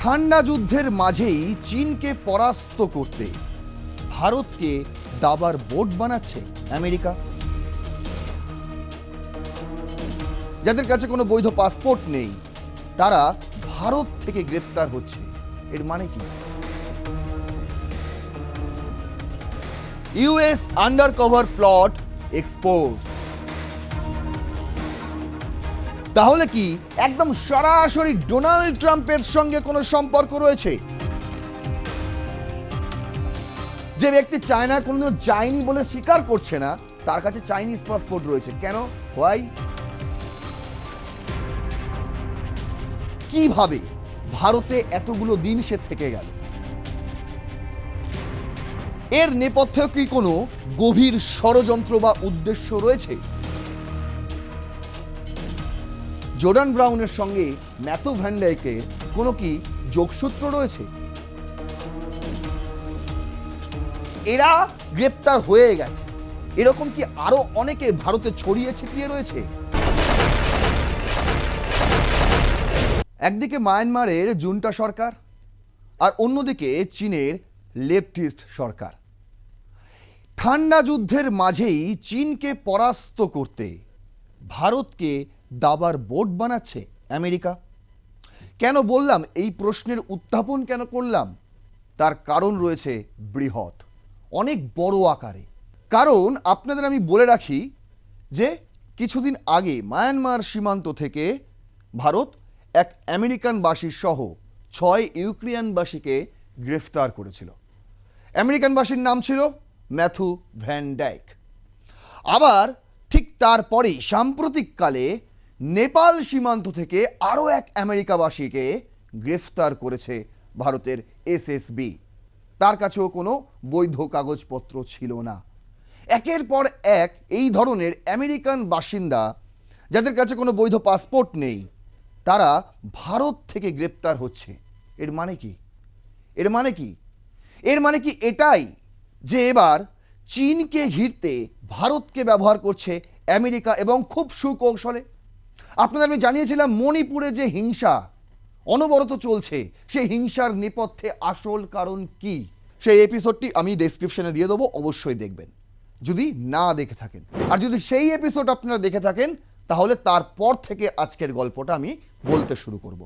ঠান্ডা যুদ্ধের মাঝেই চীনকে পরাস্ত করতে ভারতকে দাবার বোট বানাচ্ছে আমেরিকা। যাদের কাছে কোনো বৈধ পাসপোর্ট নেই তারা ভারত থেকে গ্রেপ্তার হচ্ছে। এর মানে কি? US undercover plot exposed. তাহলে কি একদম সরাসরি ডোনাল্ড ট্রাম্পের সঙ্গে কোনো সম্পর্ক রয়েছে? যে ব্যক্তি চায়না কোনোদিনও যায়নি বলে স্বীকার করছে না, তার কাছে চাইনিজ পাসপোর্ট রয়েছে। কেন? হোয়াই? কিভাবে ভারতে এতগুলো দিন সে থেকে গেল? এর নেপথ্যে কি কোনো গভীর ষড়যন্ত্র বা উদ্দেশ্য রয়েছে? জর্ডান ব্রাউনের সঙ্গে ম্যাথু ভ্যান ডাইকের কোনো কি যোগসূত্র রয়েছে? এরা গ্রেপ্তার হয়ে গেছে, এরকম কি আরো অনেকে ভারতে ছড়িয়ে ছিটিয়ে রয়েছে? একদিকে মায়ানমারের জুন্টা সরকার আর অন্যদিকে চীনের লেফটিস্ট সরকার। ঠান্ডা যুদ্ধের মাঝেই চীনকে পরাস্ত করতে ভারতকে দাবার বোট বানাচ্ছে আমেরিকা। কেন বললাম, এই প্রশ্নের উত্থাপন কেন করলাম, তার কারণ রয়েছে বৃহৎ, অনেক বড় আকারে। কারণ আপনাদের আমি বলে রাখি যে কিছুদিন আগে মায়ানমার সীমান্ত থেকে ভারত এক আমেরিকানবাসী সহ 6 ইউক্রেনিয়ানবাসীকে গ্রেফতার করেছিল। আমেরিকানবাসীর নাম ছিল ম্যাথু ভ্যান ডাইক। আবার ঠিক তারপরেই সাম্প্রতিককালে নেপাল সীমান্ত থেকে আরও এক আমেরিকাবাসীকে গ্রেফতার করেছে ভারতের এসএসবি। তার কাছেও কোনো বৈধ কাগজপত্র ছিল না। একের পর এক এই ধরনের আমেরিকান বাসিন্দা যাদের কাছে কোনো বৈধ পাসপোর্ট নেই তারা ভারত থেকে গ্রেপ্তার হচ্ছে। এর মানে কি? এর মানে কি? এর মানে কি এটাই যে এবার চীনকে ঘিরতে ভারতকে ব্যবহার করছে আমেরিকা, এবং খুব সুকৌশলে। আপনাদের আমি জানিয়েছিলাম মণিপুরে যে হিংসা অনবরত চলছে, সেই হিংসার নেপথ্যে আসল কারণ কি, সেই এপিসোডটি আমি ডেসক্রিপশনে দিয়ে দেবো, অবশ্যই দেখবেন যদি না দেখে থাকেন। আর যদি সেই এপিসোড আপনারা দেখে থাকেন তাহলে তারপর থেকে আজকের গল্পটা আমি বলতে শুরু করব।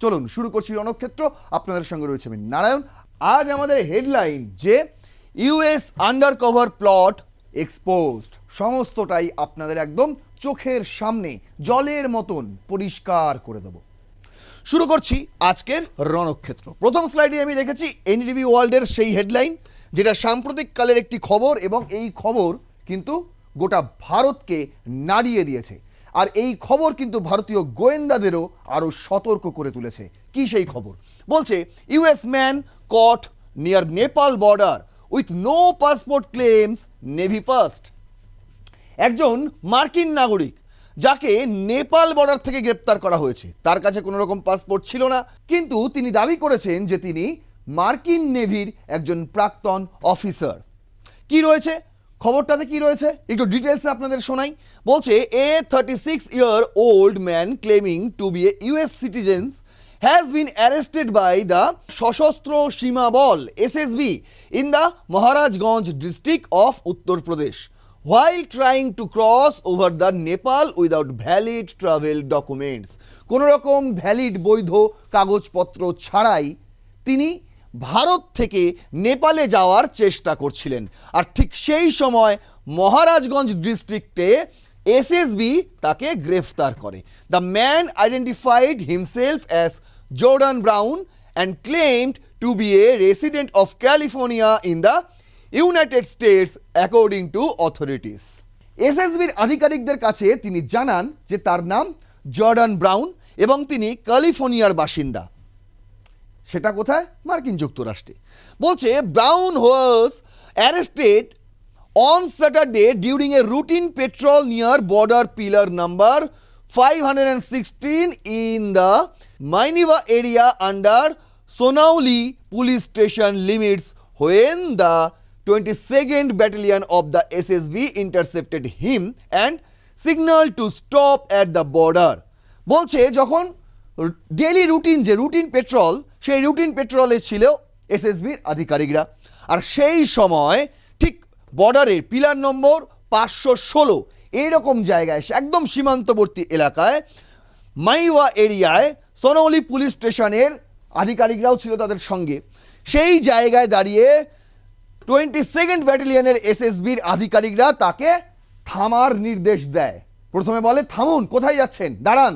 চলুন শুরু করছি রণক্ষেত্র। আপনাদের সঙ্গে রয়েছে আমি নারায়ণ। আজ আমাদের হেডলাইন যে ইউএস আন্ডারকভার প্লট এক্সপোজড। সমস্তটাই আপনাদের একদম চোখের সামনে জলের মতন পরিষ্কার করে দেব। শুরু করছি আজকের রণক্ষেত্র। প্রথম স্লাইডে আমি রেখেছি এনডিটিভি ওয়ার্ল্ডের সেই হেডলাইন, যেটা সাম্প্রতিককালের একটি খবর, এবং এই খবর কিন্তু গোটা ভারতকে নাড়িয়ে দিয়েছে। আর এই খবর কিন্তু ভারতীয় গোয়েন্দাদেরও আরও সতর্ক করে তুলেছে। কি সেই খবর? বলছে US man caught near Nepal border with no passport claims navy first. একজন মার্কিন নাগরিক যাকে নেপাল বর্ডার থেকে গ্রেপ্তার করা হয়েছে, তার কাছে কোনো রকম পাসপোর্ট ছিল না, কিন্তু তিনি দাবি করেছেন যে তিনি মার্কিন নেভির একজন প্রাক্তন অফিসার। কি রয়েছে খবরটাতে, কি রয়েছে একটু ডিটেলসে আপনাদের শোনাই। বলছে a 36-year-old man claiming to be a US citizen has been arrested by the সশস্ত্র সীমা বল SSB in the Maharajganj district of Uttar Pradesh while trying to cross over the Nepal without valid travel documents। কোনো রকম valid বৈধ কাগজপত্র ছাড়াই তিনি ভারত থেকে নেপালে যাওয়ার চেষ্টা করছিলেন। আর ঠিক সেই সময় মহারাজগঞ্জ ডিস্ট্রিক্টে এসএসবি তাকে গ্রেফতার করে। The man identified himself as Jordan Brown and claimed to be a resident of California in the United States according to authorities. এসএসবির আধিকারিকদের কাছে তিনি জানান যে তার নাম জর্ডান ব্রাউন এবং তিনি ক্যালিফোর্নিয়ার বাসিন্দা। সেটা কোথায়? মার্কিন যুক্তরাষ্ট্রে। বলছে brown was arrested on Saturday during a routine patrol near border pillar number 516 in the Mainiva area under Sonauli police station limits when the 22nd Battalion of the SSB intercepted him and signaled to stop at the border। বলছে যখন daily routine petrol সেই routine পেট্রোলে ছিল এসএসবির আধিকারিকরা। আর সেই সময় ঠিক বর্ডারের pillar নম্বর 516 এইরকম জায়গায়, একদম সীমান্তবর্তী এলাকায় মাইওয়া এরিয়ায় সোনাউলি পুলিশ স্টেশনের আধিকারিকরাও ছিল তাদের সঙ্গে। সেই জায়গায় দাঁড়িয়ে 22nd ব্যাটালিয়নের এসএসবির আধিকারিকরা তাকে থামার নির্দেশ দেয়। প্রথমে বলে, থামুন, কোথায় যাচ্ছেন, দাঁড়ান।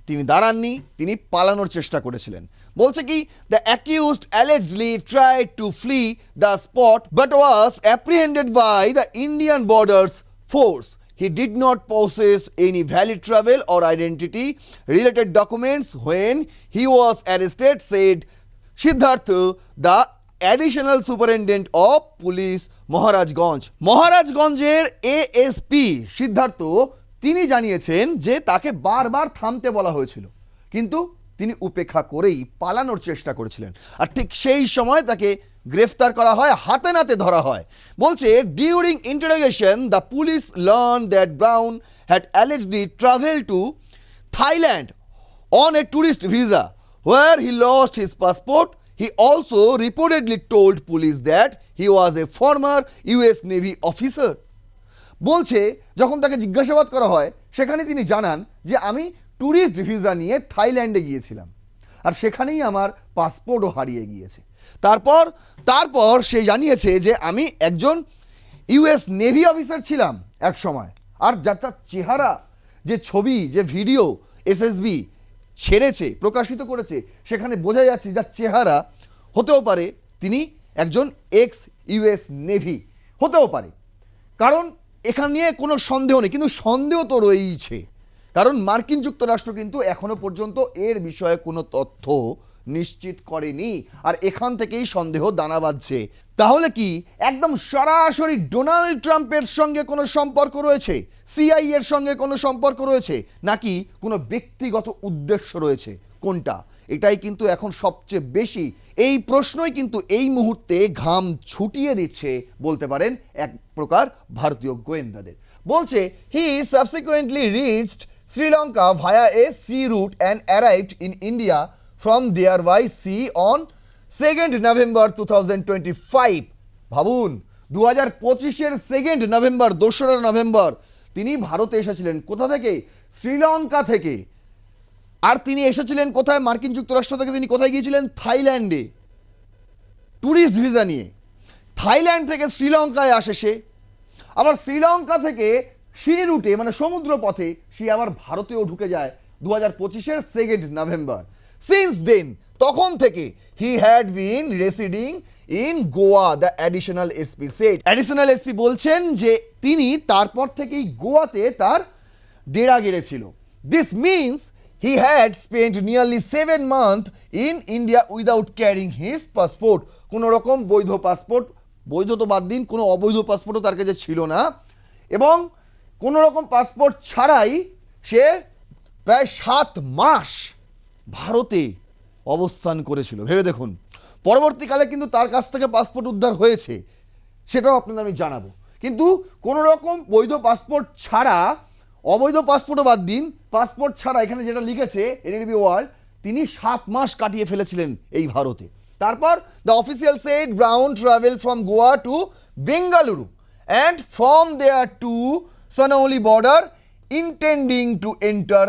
তিনি দাঁড়াননি, তিনি পালানোর চেষ্টা করেছিলেন। বলছে কি, the accused allegedly tried to flee the spot but was apprehended by the Indian borders force. He did not possess any valid travel or identity related documents when he was arrested, said Siddharth, the additional superintendent of police, Maharajganj. মহারাজগঞ্জের ASP Siddharth তিনি জানিয়েছেন যে তাকে বারবার থামতে বলা হয়েছিল, কিন্তু তিনি উপেক্ষা করেই পালানোর চেষ্টা করেছিলেন। আর ঠিক সেই সময় তাকে গ্রেফতার করা হয়, হাতে নাতে ধরা হয়। বলছে, during interrogation the police learn that Brown had allegedly travel to Thailand on a tourist visa where he lost his passport. He also reportedly told police that he was a former US Navy officer. বলছে, যখন তাকে জিজ্ঞাসাবাদ করা হয় সেখানে তিনি জানান যে আমি ট্যুরিস্ট ভিসা নিয়ে থাইল্যান্ডে গিয়েছিলাম আর সেখানেই আমার পাসপোর্টও হারিয়ে গিয়েছে। তারপর সে জানিয়েছে যে আমি একজন ইউএস নেভি অফিসার ছিলাম এক সময়। আর যার তার চেহারা, যে ছবি, যে ভিডিও এসএসবি ছেড়েছে, প্রকাশিত করেছে, সেখানে বোঝা যাচ্ছে যার চেহারা হতেও পারে তিনি একজন এক্স ইউএস নেভি হতেও পারে। কারণ এখানে নিয়ে কোনো সন্দেহ নেই, কিন্তু সন্দেহ তো রয়েইছে, কারণ মার্কিন যুক্তরাষ্ট্র কিন্তু এখনো পর্যন্ত এর বিষয়ে কোনো তথ্য নিশ্চিত করেনি। আর এখান থেকেই সন্দেহ দানা বাঁধছে। তাহলে কি একদম সরাসরি ডোনাল্ড ট্রাম্পের সঙ্গে কোনো সম্পর্ক রয়েছে, সিআই এর সঙ্গে কোনো সম্পর্ক রয়েছে, নাকি কোনো ব্যক্তিগত উদ্দেশ্য রয়েছে? কোনটা? এটাই কিন্তু এখন সবচেয়ে বেশি, এই প্রশ্নই কিন্তু এই মুহূর্তে ঘাম ছুটিয়ে দিচ্ছে বলতে পারেন এক প্রকার ভারতীয় গোয়েন্দাদের। বলছে, he subsequently reached Sri Lanka via a sea route and arrived in India from there by sea on 2nd November 2025. ভাবুন, 2025-এর 2nd নভেম্বর, 2রা নভেম্বর তিনি ভারতে এসেছিলেন। কোথা থেকে? শ্রীলঙ্কা থেকে। আর তিনি এসেছিলেন কোথায়? মার্কিন যুক্তরাষ্ট্র থেকে তিনি কোথায় গিয়েছিলেন? থাইল্যান্ডে, ট্যুরিস্ট ভিসা নিয়ে। থাইল্যান্ড থেকে শ্রীলঙ্কায় আসে সে, আবার শ্রীলঙ্কা থেকে সি রুটে মানে সমুদ্র পথে সে আবার ভারতেও ঢুকে যায় 2025-এর 2nd নভেম্বর। Since then, তখন থেকে he had been residing in Goa, the additional SP said. Additional SP বলছেন যে তিনি তারপর থেকেই গোয়াতে তার ডেরা গেড়েছিল। This means he had spent nearly 7 months in India without carrying his passport. কোনো রকম বৈধ পাসপোর্ট, বৈধ তো বাদ দিন, কোনো অবৈধ পাসপোর্টও তার কাছে ছিল না, এবং কোনো রকম পাসপোর্ট ছাড়াই সে প্রায় 7 মাস ভারতে অবস্থান করেছিল। ভেবে দেখুন, পরবর্তীকালে কিন্তু তার কাছ থেকে পাসপোর্ট উদ্ধার হয়েছে, সেটাও আপনাদের আমি জানাবো। কিন্তু কোনো রকম বৈধ পাসপোর্ট ছাড়া, অবৈধ পাসপোর্টও বাদ দিন, পাসপোর্ট ছাড়া এখানে যেটা লিখেছে এনডিবি ওয়ার্ল্ড, তিনি 7 মাস কাটিয়ে ফেলেছিলেন এই ভারতে। তারপর the official said Brown travel from Goa to Bengaluru and from there to Sunauli border intending to enter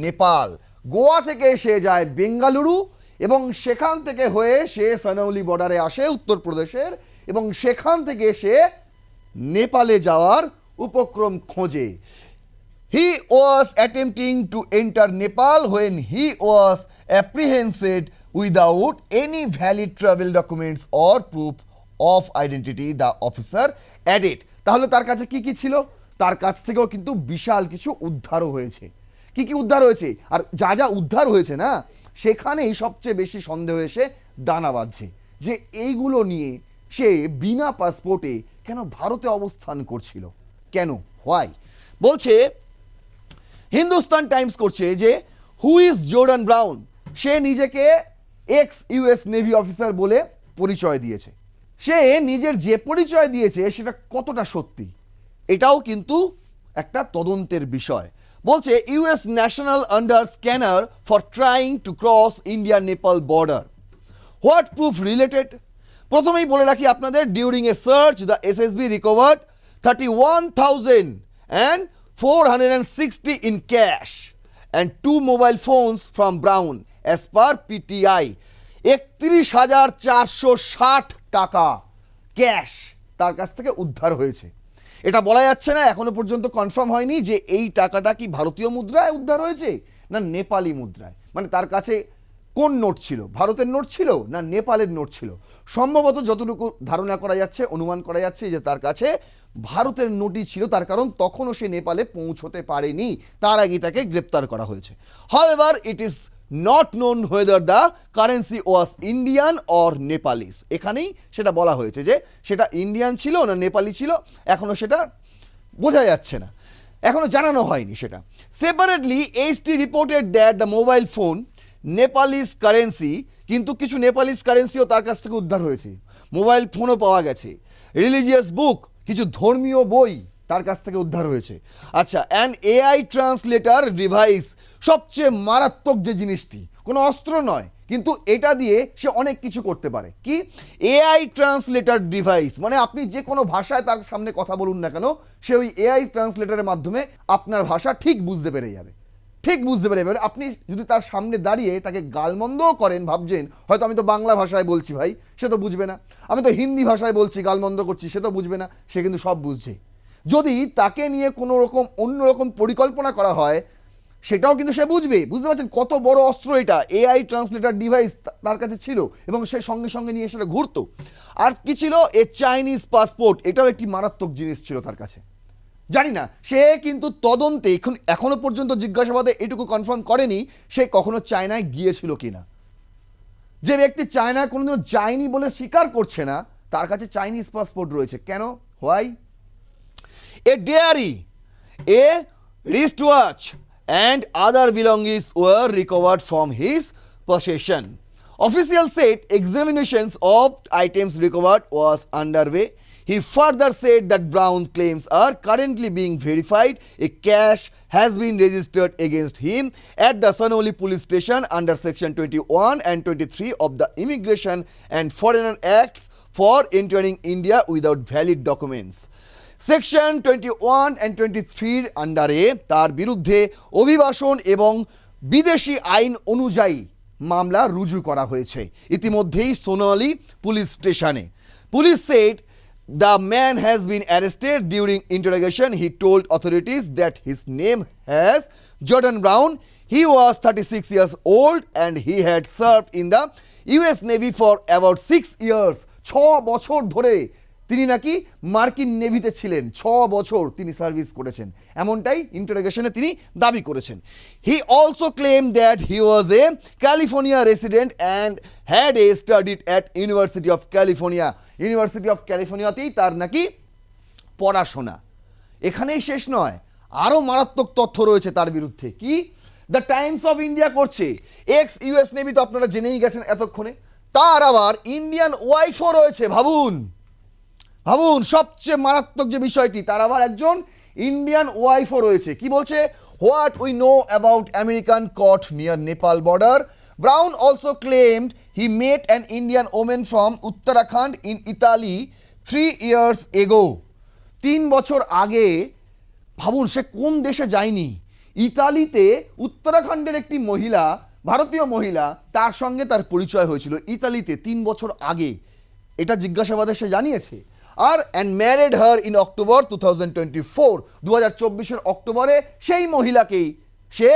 Nepal. Goa থেকে সে যায় বেঙ্গালুরু এবং সেখান থেকে হয়ে সে সানাউলি বর্ডারে আসে উত্তরপ্রদেশের, এবং সেখান থেকে সে নেপালে যাওয়ার উপক্রম খোঁজে। He was attempting to enter Nepal when he was apprehended without any valid travel documents or proof of identity, the officer added. তাহলে তার কাছে কি কি ছিল? তার কাছ থেকেও কিন্তু বিশাল কিছু উদ্ধারও হয়েছে। কি কি উদ্ধার হয়েছে? আর যা যা উদ্ধার হয়েছে না, সেখানেই সবচেয়ে বেশি সন্দেহ এসে দানা বাঁধছে যে এইগুলো নিয়ে সে বিনা পাসপোর্টে কেন ভারতে অবস্থান করছিল, কেন, হোয়াই। বলছে, হিন্দুস্তান টাইমস করছে যে হু ইজ জর্ডান ব্রাউন, সে নিজেকে এক্স ইউএস নেভি অফিসার বলে পরিচয় দিয়েছে। সে নিজের যে পরিচয় দিয়েছে সেটা কতটা সত্যি, এটাও কিন্তু একটা তদন্তের বিষয়। বলছে, US national under scanner for trying to cross India Nepal border what proof related? প্রথমেই বলে রাখি আপনাদের, during a search the SSB recovered 31,460 in cash and 2 mobile phones from Brown as per PTI. 31,460 টাকা ক্যাশ তার কাছ থেকে উদ্ধার হয়েছে। এটা বলা যাচ্ছে না, এখনো পর্যন্ত কনফার্ম হয়নি যে এই টাকাটা কি ভারতীয় মুদ্রায় উদ্ধার হয়েছে না নেপালি মুদ্রায়। মানে তার কাছে কোন নোট ছিল, ভারতের নোট ছিল না নেপালের নোট ছিল? সম্ভবত যতটুকু ধারণা করা যাচ্ছে, অনুমান করা যাচ্ছে যে তার কাছে ভারতের নোটই ছিল, তার কারণ তখনও সে নেপালে পৌঁছতে পারেনি, তার আগে তাকে গ্রেপ্তার করা হয়েছে। However it is not known whether the currency was Indian or Nepalese. এখানেই সেটা বলা হয়েছে যে সেটা ইন্ডিয়ান ছিল না নেপালি ছিল, এখনও সেটা বোঝা যাচ্ছে না, এখনও জানানো হয়নি সেটা। Separately HT reported that the mobile phone Nepalese currency, কিন্তু কিছু নেপালিস কারেন্সিও তার কাছ থেকে উদ্ধার হয়েছে, মোবাইল ফোনও পাওয়া গেছে, রিলিজিয়াস বুক, কিছু ধর্মীয় বই তার কাছ থেকে উদ্ধার হয়েছে। আচ্ছা, অ্যান এআই ট্রান্সলেটার ডিভাইস, সবচেয়ে মারাত্মক যে জিনিসটি, কোনো অস্ত্র নয় কিন্তু এটা দিয়ে সে অনেক কিছু করতে পারে। কি? এআই ট্রান্সলেটার ডিভাইস, মানে আপনি যে কোনো ভাষায় তার সামনে কথা বলুন না কেন, সে ওই এআই ট্রান্সলেটারের মাধ্যমে আপনার ভাষা ঠিক বুঝতে পেরে যাবে, ঠিক বুঝতে পেরে যাবে। আপনি যদি তার সামনে দাঁড়িয়ে তাকে গালমন্দও করেন, ভাবছেন হয়তো আমি তো বাংলা ভাষায় বলছি ভাই, সে তো বুঝবে না, আমি তো হিন্দি ভাষায় বলছি গালমন্দ করছি, সে তো বুঝবে না, সে কিন্তু সব বুঝছে। যদি তাকে নিয়ে কোনো রকম অন্যরকম পরিকল্পনা করা হয় সেটাও কিন্তু সে বুঝবে। বুঝতে পারছেন কত বড় অস্ত্র এটা? এআই ট্রান্সলেটার ডিভাইস তার কাছে ছিল এবং সে সঙ্গে সঙ্গে নিয়ে সেটা ঘুরতো। আর কি ছিল? এ চাইনিজ পাসপোর্ট, এটাও একটি মারাত্মক জিনিস ছিল তার কাছে। জানি না, সে কিন্তু তদন্তে এখনো পর্যন্ত জিজ্ঞাসাবাদে এটুকু কনফার্ম করেনি সে কখনো চায়নায় গিয়েছিল কিনা। যে ব্যক্তি চায়নায় কোনোদিনও যায়নি বলে স্বীকার করছে না, তার কাছে চাইনিজ পাসপোর্ট রয়েছে। কেন? Why? A diary, a wristwatch and other belongings were recovered from his possession. Officials said examinations of items recovered was underway. He further said that Brown's claims are currently being verified. A cash has been registered against him at the Sanoli police station under section 21 and 23 of the Immigration and Foreigner Acts for entering India without valid documents. Section 21 and 23 আন্ডারে তার বিরুদ্ধে অভিবাসন এবং বিদেশি আইন অনুযায়ী মামলা রুজু করা হয়েছে ইতিমধ্যেই সোনালী পুলিশ স্টেশনে। Police said the man has been arrested during interrogation. He told authorities that his name has Jordan brown. He was 36 years old and he had served in the US Navy for about 6 years. 6 বছর ধরে তিনি নাকি মার্কিন নেভিতে ছিলেন, 6 বছর তিনি service করেছেন, এমনটাই ইন্টারোগেশনে তিনি দাবি করেছেন। He also claim that he was a California resident and had a studied at University of California. University of ক্যালিফোর্নিয়াতেই তার নাকি পড়াশোনা। এখানেই শেষ নয়, আরও মারাত্মক তথ্য রয়েছে তার বিরুদ্ধে। কি? দ্য টাইমস অফ ইন্ডিয়া করছে, এক্স ইউএস নেভি তো আপনারা জেনেই গেছেন এতক্ষণে, তার আবার ইন্ডিয়ান ওয়াইফও রয়েছে। ভাবুন ভাবুন, সবচেয়ে মারাত্মক যে বিষয়টি, তার আবার একজন ইন্ডিয়ান ওয়াইফও রয়েছে। কি বলছে? What we know about American caught near Nepal border. Brown also claimed he met an Indian women from Uttarakhand in Italy 3 years ago। 3 বছর আগে, ভাবুন সে কোন দেশে যায়নি, ইতালিতে উত্তরাখণ্ডের একটি মহিলা, ভারতীয় মহিলা, তার সঙ্গে তার পরিচয় হয়েছিল ইতালিতে 3 বছর আগে, এটা জিজ্ঞাসাবাদে সে জানিয়েছে। আর and married her in October 2024, 2024 অক্টোবরে সেই মহিলাকেই সে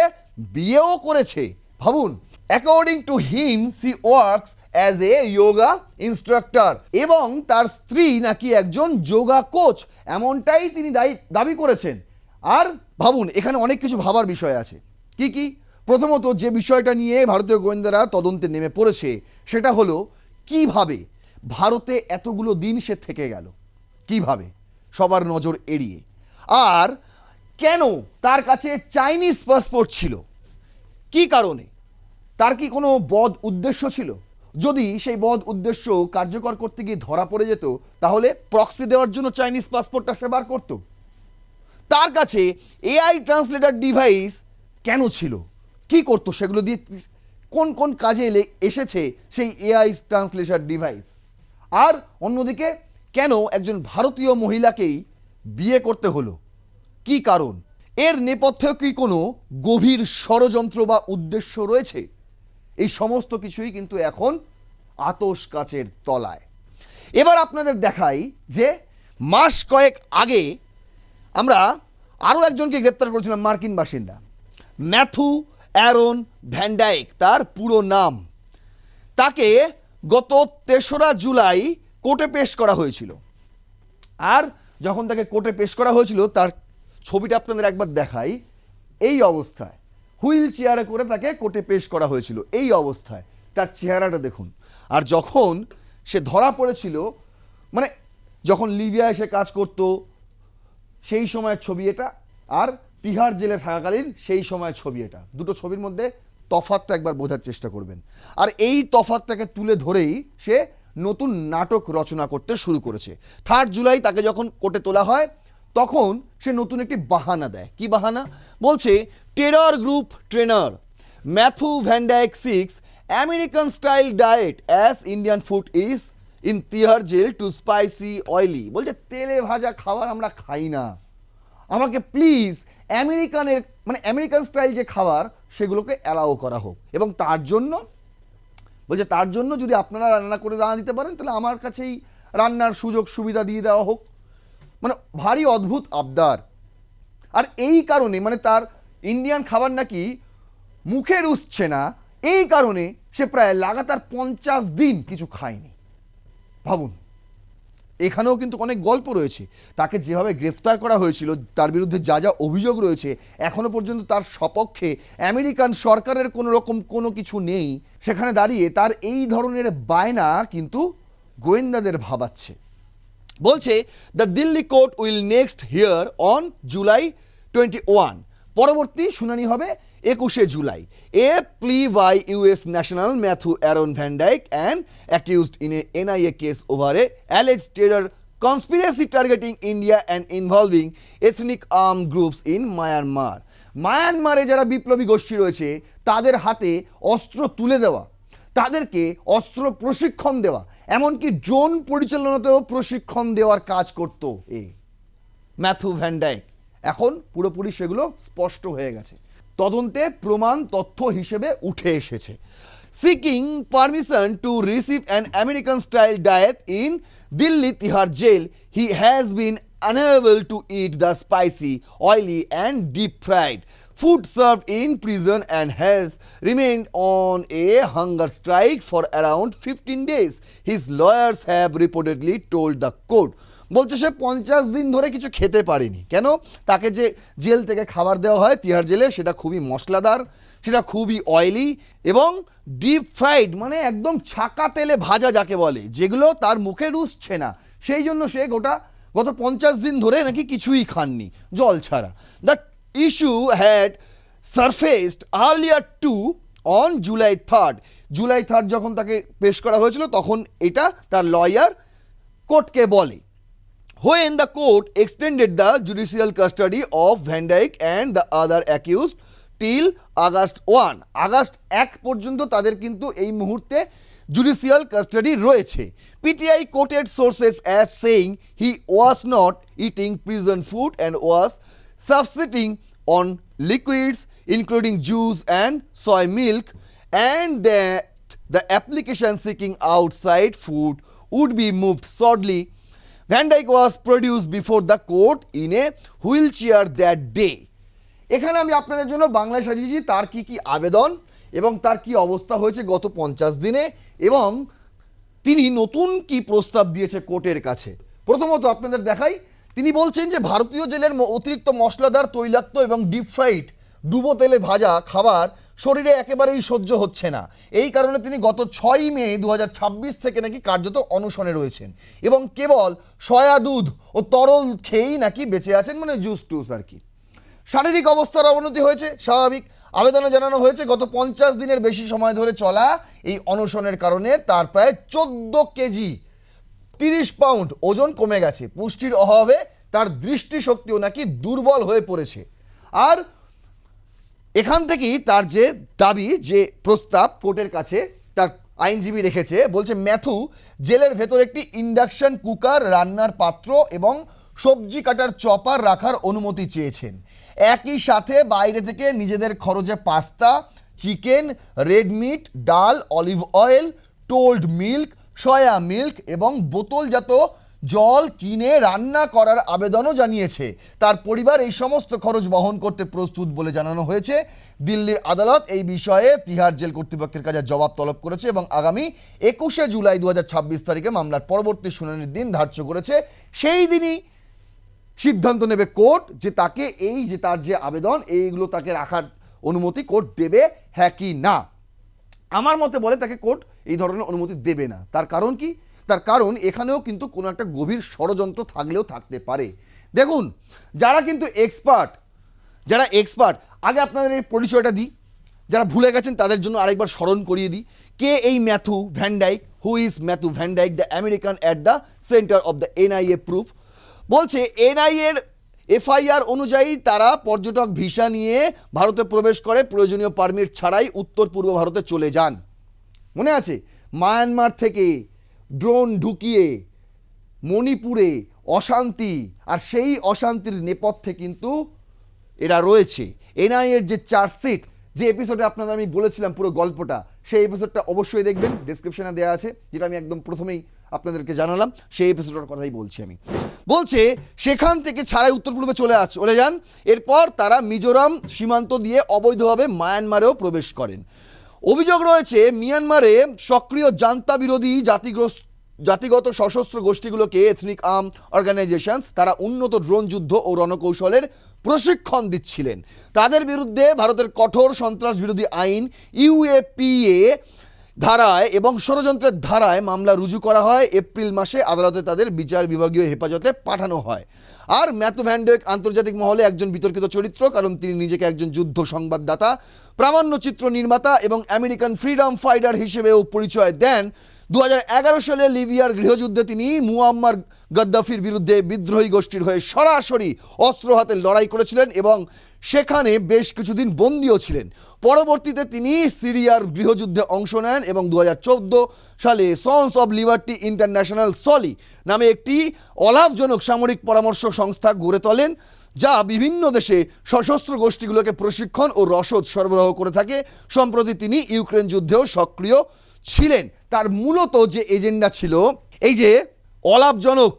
বিয়েও করেছে। ভাবুন, according to him she works as a yoga instructor, এবং তার স্ত্রী নাকি একজন যোগা কোচ, এমনটাই তিনি দাবি করেছেন। আর ভাবুন, এখানে অনেক কিছু ভাবার বিষয় আছে। কি কি? প্রথমত যে বিষয়টা নিয়ে ভারতীয় গোয়েন্দারা তদন্তে নেমে পড়েছে সেটা হলো কিভাবে ভারতে এতগুলো দিন সে থেকে গেল, কিভাবে সবার নজর এড়িয়ে, আর কেন তার কাছে চাইনিজ পাসপোর্ট ছিল, কি কারণে, তার কি কোনো বদ উদ্দেশ্য ছিল? যদি সেই বদ উদ্দেশ্য কার্যকর করতে গিয়ে ধরা পড়ে যেত তাহলে প্রক্সি দেওয়ার জন্য চাইনিজ পাসপোর্টটা সে বার করতো। তার কাছে এআই ট্রান্সলেটার ডিভাইস কেন ছিল, কি করতো, সেগুলো দিয়ে কোন কোন কাজে এসেছে সেই এআই ট্রান্সলেশন ডিভাইস। আর অন্যদিকে কেন একজন ভারতীয় মহিলাকেই বিয়ে করতে হলো, কি কারণ, এর নেপথ্যেও কি কোনো গভীর ষড়যন্ত্র বা উদ্দেশ্য রয়েছে, এই সমস্ত কিছুই কিন্তু এখন আতশ কাচের তলায়। এবার আপনাদের দেখাই যে মাস কয়েক আগে আমরা আরও একজনকে গ্রেপ্তার করেছিলাম, মার্কিন বাসিন্দা ম্যাথু অ্যারন ভ্যান ডাইক তার পুরো নাম। তাকে গত 3রা জুলাই কোর্টে পেশ করা হয়েছিল। আর যখন তাকে কোর্টে পেশ করা হয়েছিল তার ছবিটা আপনাদের একবার দেখাই। এই অবস্থায় হুইল চেয়ারে করে তাকে কোর্টে পেশ করা হয়েছিল, এই অবস্থায় তার চেহারাটা দেখুন। আর যখন সে ধরা পড়েছিল, মানে যখন লিবিয়ায় সে কাজ করত সেই সময়ের ছবি এটা, আর তিহার জেলে থাকাকালীন সেই সময়ের ছবি এটা। দুটো ছবির মধ্যে তফাৎটা একবার বোঝার চেষ্টা করবেন। আর এই তফাৎটাকে তুলে ধরেই সে নতুন নাটক রচনা করতে শুরু করেছে। 3 জুলাই তাকে যখন কোর্টে তোলা হয় তখন সে নতুন একটি বাহানা দেয়। কি বাহানা? বলছে terror group trainer Matthew Van Dyke seeks American style diet as Indian food is in Tihar jail too spicy oily. বলছে তেলে ভাজা খাবার আমরা খাই না, আমাকে প্লিজ আমেরিকান স্টাইল যে খাবার সেগুলোকে অ্যালাউ করা হোক, এবং তার জন্য যদি আপনারা রান্না করে দানা দিতে পারেন তাহলে আমার কাছেই রান্নার সুযোগ সুবিধা দিয়ে দেওয়া হোক। মানে ভারী অদ্ভুত আবদার। আর এই কারণে, মানে তার ইন্ডিয়ান খাবার নাকি মুখে রুচছে না, এই কারণে সে প্রায় লাগাতার 50 দিন কিছু খায়নি। ভাবুন, এখানেও কিন্তু অনেক গল্প রয়েছে। তাকে যেভাবে গ্রেফতার করা হয়েছিল, তার বিরুদ্ধে যা যা অভিযোগ রয়েছে, এখনো পর্যন্ত তার সপক্ষে আমেরিকান সরকারের কোনো রকম কোনো কিছু নেই। সেখানে দাঁড়িয়ে তার এই ধরনের বায়না কিন্তু গোয়েন্দাদের ভাবাচ্ছে। বলছে the Delhi court will next hear on July 21। পরবর্তী শুনানি হবে 21শে July. A plea by US national Matthew Aaron Van Dyke and accused in a NIA case over a alleged terror conspiracy targeting India and involving ethnic arm groups in Myanmar. মায়ানমারে যারা বিপ্লবী গোষ্ঠী রয়েছে তাদের হাতে অস্ত্র তুলে দেওয়া, তাদেরকে অস্ত্র প্রশিক্ষণ দেওয়া, এমনকি ড্রোন পরিচালনাতেও প্রশিক্ষণ দেওয়ার কাজ করত এই ম্যাথু ভ্যান ডাইক। এখন পুরোপুরি সেগুলো স্পষ্ট হয়ে গেছে, তদন্তে প্রমাণ তথ্য হিসেবে উঠে এসেছে। Seeking permission to receive an American style diet in Delhi Tihar jail, he has been unable to eat the spicy, oily and deep fried food served in prison and has remained on a hunger strike for around 15 days, his lawyers have reportedly told the court. বলছে সে 50 দিন ধরে কিছু খেতে পারেনি। কেন? তাকে যে jail থেকে খাবার দেওয়া হয় তিহার জেলে, সেটা খুবই মশলাদার, সেটা খুবই অয়েলি এবং ডিপ ফ্রাইড, মানে একদম ছাকা তেলে ভাজা যাকে বলে, যেগুলো তার মুখে রুচছে না। সেই জন্য সে গত 50 দিন ধরে নাকি কিছুই খাননি, জল ছাড়া। The issue had surfaced earlier too on July 3। July 3 যখন তাকে পেশ করা হয়েছিল তখন এটা তার লয়ার কোর্টকে বলে। When the court extended the judicial custody of Van Dyke and the other accused till August 1, August 1 পর্যন্ত তাদের কিন্তু এই মুহূর্তে জুডিশিয়াল কাস্টাডি রয়েছে। PTI quoted sources as saying he was not eating prison food and was subsisting on liquids including juice and soy milk, and that the application seeking outside food would be moved shortly. Van Dyke was produced before the court in a wheelchair that day. এখানে আমি আপনাদের জন্য বাংলায় সাজিয়েছি তার কি কি আবেদন এবং তার কি অবস্থা হয়েছে গত 50 দিনে, এবং তিনি নতুন কি প্রস্তাব দিয়েছে কোর্টের কাছে। প্রথমত আপনাদের দেখাই, তিনি বলছেন যে ভারতীয় জেলের অতিরিক্ত মশলাদার, তৈলাক্ত এবং ডিপ ফ্রাইড ডুবো তেলে ভাজা খাবার শরীরে একেবারেই সহ্য হচ্ছে না। এই কারণে তিনি গত 6 মে 2026 থেকে নাকি কার্যত অনশনে রয়েছেন এবং কেবল সয়া দুধ ও তরল খেয়েই নাকি বেঁচে আছেন, মানে জুস টুস আর কি। শারীরিক অবস্থার অবনতি হয়েছে, স্বাভাবিক। আবেদনে জানানো হয়েছে গত 50 দিনের বেশি সময় ধরে চলা এই অনশনের কারণে তার প্রায় 14 কেজি 30 পাউন্ড ওজন কমে গেছে। পুষ্টির অভাবে তার দৃষ্টিশক্তিও নাকি দুর্বল হয়ে পড়েছে। আর এখান থেকেই তার যে দাবি, যে প্রস্তাব কোর্টের কাছে তার আইনজীবী রেখেছে, বলছে ম্যাথু জেলের ভেতর একটি ইন্ডাকশন কুকার, রান্নার পাত্র এবং সবজি কাটার চপার রাখার অনুমতি চেয়েছেন। একই সাথে বাইরে থেকে নিজেদের খরচে পাস্তা, চিকেন, রেড মিট, ডাল, olive oil, told milk, soya milk এবং বোতলজাত জল কিনে রান্না করার আবেদনও জানিয়েছে। তার পরিবার এই সমস্ত খরচ বহন করতে প্রস্তুত বলে জানানো হয়েছে। দিল্লির আদালত এই বিষয়ে তিহার জেল কর্তৃপক্ষের কাছে জবাব তলব করেছে এবং আগামী 21শে জুলাই 2026 তারিখে মামলার পরবর্তী শুনানির দিন ধার্য করেছে। সেই দিনই সিদ্ধান্ত নেবে কোর্ট যে তাকে এই যে তার যে আবেদন, এইগুলো তাকে রাখার অনুমতি কোর্ট দেবে হ্যাঁ কি না। আমার মতে বলে তাকে কোর্ট এই ধরনের অনুমতি দেবে না। তার কারণ কি? তার কারণ এখানেও কিন্তু কোনো একটা গভীর ষড়যন্ত্র থাকলেও থাকতে পারে। দেখুন, যারা কিন্তু এক্সপার্ট, আগে আপনাদের এই পরিচয়টা দিই, যারা ভুলে গেছেন তাদের জন্য আরেকবার স্মরণ করিয়ে দিই। কে এই Matthew Van Dyke? Who is Matthew Van Dyke, the American at the centre of the NIA proof? বলছে এনআইএর এফআইআর অনুযায়ী তারা পর্যটক ভিসা নিয়ে ভারতে প্রবেশ করে, প্রয়োজনীয় পারমিট ছাড়াই উত্তর পূর্ব ভারতে চলে যান। মনে আছে, মায়ানমার থেকে ড্রোন ঢুকিয়ে মণিপুরে অশান্তি, আর সেই অশান্তির নেপথ্যে কিন্তু এরা রয়েছে। এনআইএর যে চার্জশিট, যে এপিসোডে আপনাদের আমি বলেছিলাম পুরো গল্পটা, সেই এপিসোডটা অবশ্যই দেখবেন, ডেসক্রিপশনে দেওয়া আছে, যেটা আমি একদম প্রথমেই আপনাদেরকে জানালাম, সেই এপিসোডের কথাই বলছি আমি। বলছে সেখান থেকে ছাড়াই উত্তর পূর্বে চলে যান। এরপর তারা মিজোরাম সীমান্ত দিয়ে অবৈধভাবে মায়ানমারেও প্রবেশ করেন। অভিযোগ রয়েছে মিয়ানমারে সক্রিয় জান্তা বিরোধী জাতিগত সশস্ত্র গোষ্ঠীগুলোকে, এথনিক আর্ম অর্গানাইজেশনস, তারা উন্নত ড্রোন যুদ্ধ ও রণকৌশলের প্রশিক্ষণ দিচ্ছিলেন। তাদের বিরুদ্ধে ভারতের কঠোর সন্ত্রাস বিরোধী আইন ইউএপিএ ধারায় এবং ষড়যন্ত্রের ধারায় মামলা রুজু করা হয়। এপ্রিল মাসে আদালতে তাদের বিচার বিভাগীয় হেফাজতে পাঠানো হয়। আর ম্যাথু ভ্যান ডাইক আন্তর্জাতিক মহলে একজন বিতর্কিত চরিত্র, কারণ তিনি নিজেকে একজন যুদ্ধ সংবাদদাতা, প্রামাণ্যচিত্র নির্মাতা এবং আমেরিকান ফ্রিডম ফাইটার হিসেবেও পরিচয় দেন। 2011 সালে লিবিয়ার গৃহযুদ্ধে তিনি মুয়াম্মার গাদ্দাফির বিরুদ্ধে বিদ্রোহী গোষ্ঠীর হয়ে সরাসরি অস্ত্র হাতে লড়াই করেছিলেন এবং সেখানে বেশ কিছুদিন বন্দীও ছিলেন। পরবর্তীতে তিনি সিরিয়ার গৃহযুদ্ধে অংশ নেন এবং 2014 সালে সন্স অব লিবার্টি ইন্টারন্যাশনাল সলি নামে একটি অলাভজনক সামরিক পরামর্শ সংস্থা গড়ে তোলেন, যা বিভিন্ন দেশে সশস্ত্র গোষ্ঠীগুলোকে প্রশিক্ষণ ও রসদ সরবরাহ করে থাকে। সম্প্রতি তিনি ইউক্রেন যুদ্ধেও সক্রিয় ছিলেন। তার মূলত যে এজেন্ডা ছিল, এই যে অলাভজনক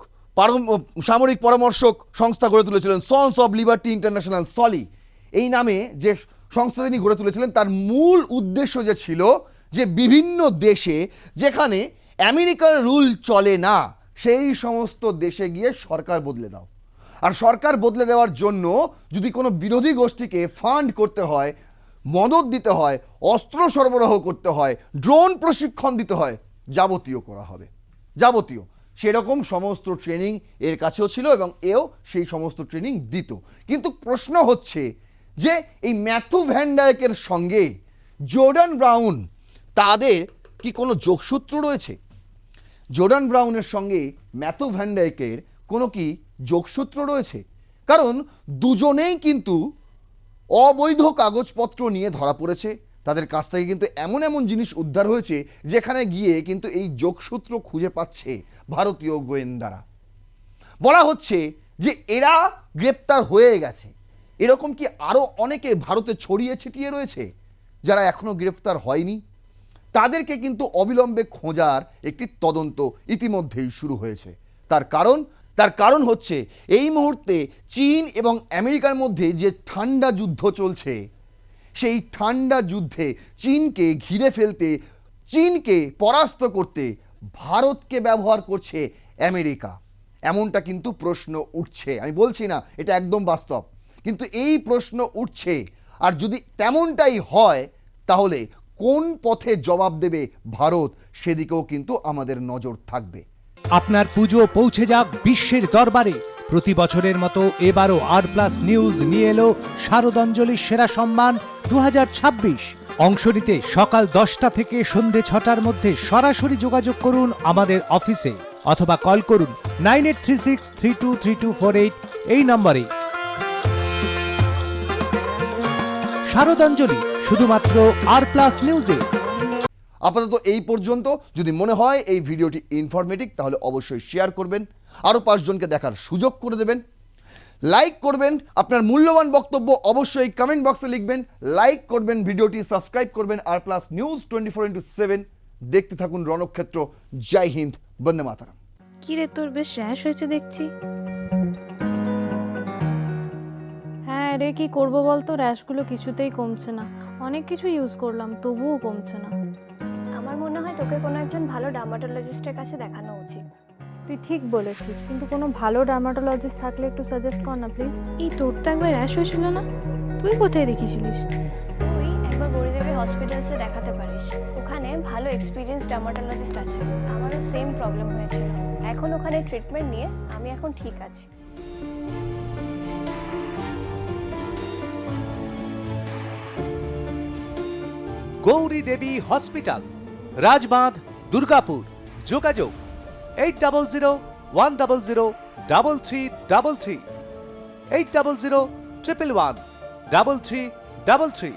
সামরিক পরামর্শক সংস্থা গড়ে তুলেছিলেন, সন্স অব লিবার্টি ইন্টারন্যাশনাল সলি এই নামে যে সংস্থা তিনি গড়ে তুলেছিলেন, তার মূল উদ্দেশ্য যে ছিল যে বিভিন্ন দেশে যেখানে আমেরিকার রুল চলে না, সেই সমস্ত দেশে গিয়ে সরকার বদলে দাও। আর সরকার বদলে দেওয়ার জন্য যদি কোনো বিরোধী গোষ্ঠীকে ফান্ড করতে হয়, মদত দিতে হয়, অস্ত্র সরবরাহ করতে হয়, ড্রোন প্রশিক্ষণ দিতে হয়, যাবতীয় করা হবে, যাবতীয় সেরকম সমস্ত ট্রেনিং এর কাছেও ছিল এবং এও সেই সমস্ত ট্রেনিং দিত। কিন্তু প্রশ্ন হচ্ছে যে এই ম্যাথু ভ্যান ডাইকের সঙ্গে জর্ডান ব্রাউন, তাদের কি কোনো যোগসূত্র রয়েছে? জর্ডান ব্রাউনের সঙ্গে ম্যাথু ভ্যান ডাইকের কোনো কি যোগসূত্র রয়েছে? কারণ দুজনেই কিন্তু অবৈধ কাগজপত্র নিয়ে ধরা পড়েছে। তাদের কাছ থেকে কিন্তু এমন এমন জিনিস উদ্ধার হয়েছে যেখানে গিয়ে কিন্তু এই যোগসূত্র খুঁজে পাচ্ছে ভারতীয় গোয়েন্দারা। বলা হচ্ছে যে এরা গ্রেপ্তার হয়ে গেছে। এরকম কি আরও অনেকে ভারতে ছড়িয়ে ছিটিয়ে রয়েছে যারা এখনও গ্রেপ্তার হয়নি? তাদেরকে কিন্তু অবিলম্বে খোঁজার একটি তদন্ত ইতিমধ্যেই শুরু হয়েছে। তার কারণ হচ্ছে এই মুহূর্তে চীন এবং আমেরিকার মধ্যে যে ঠান্ডা যুদ্ধ চলছে, সেই ঠান্ডা যুদ্ধে চীনকে ঘিরে ফেলতে, চীনকে পরাস্ত করতে ভারতকে ব্যবহার করছে আমেরিকা, এমনটা কিন্তু প্রশ্ন উঠছে। আমি বলছি না এটা একদম বাস্তব, কিন্তু এই প্রশ্ন উঠছে। আর যদি তেমনটাই হয় তাহলে কোন পথে জবাব দেবে ভারত, সেদিকেও কিন্তু আমাদের নজর থাকবে। আপনার পুজো পৌঁছে যাক বিশ্বের দরবারে। প্রতি বছরের মতো এবারও আর+ নিউজ নিয়ে এলো শারদাঞ্জলির সেরা সম্মান 2026। অংশ নিতে সকাল 10টা থেকে সন্ধে 6টার মধ্যে সরাসরি যোগাযোগ করুন আমাদের অফিসে অথবা কল করুন 9836323248 এই নম্বরে। শারদাঞ্জলি শুধুমাত্র আর+ নিউজে। আপাতত এই পর্যন্ত। যদি মনে হয় এই ভিডিওটি ইনফরমেটিভ তাহলে অবশ্যই শেয়ার করবেন, আরও 5 জনকে দেখার সুযোগ করে দেবেন, লাইক করবেন, আপনার মূল্যবান বক্তব্য অবশ্যই কমেন্ট বক্সে লিখবেন, লাইক করবেন ভিডিওটি, সাবস্ক্রাইব করবেন আর+ নিউজ 24x7 দেখতে থাকুন রণক্ষেত্র। জয় হিন্দ, বন্দে মাতরম। কি রে, তোর বেশ র্যাশ হয়েছে দেখছি। হ্যাঁ রে, কি করব বলতো, র্যাশগুলো কিছুতেই কমছে না। অনেক কিছু ইউজ করলাম তবুও কমছে না। আমার মনে হয় তোকে কোনো একজন ভালো ডার্মাটোলজিস্টের কাছে দেখানো উচিত। তুই ঠিক বলেছিস, কিন্তু কোনো ভালো ডার্মাটোলজিস্ট থাকলে একটু সাজেস্ট কর না প্লিজ। এই তোর তো একবার র্যাশ হয়েছিল না? তুই কোথায় দেখিয়েছিলিস? তুই একবার গৌরীদেবী হসপিটালসে দেখাতে পারিস, ওখানে ভালো এক্সপিরিয়েন্স ডার্মাটোলজিস্ট আছে। আমারও সেম প্রবলেম হয়েছিল, এখন ওখানে ট্রিটমেন্ট নিয়ে আমি এখন ঠিক আছি। গৌরী দেবী হসপিটাল, রাজবাঁধ, দুর্গাপুর। যোগাযোগ 8001003333, 8001113333।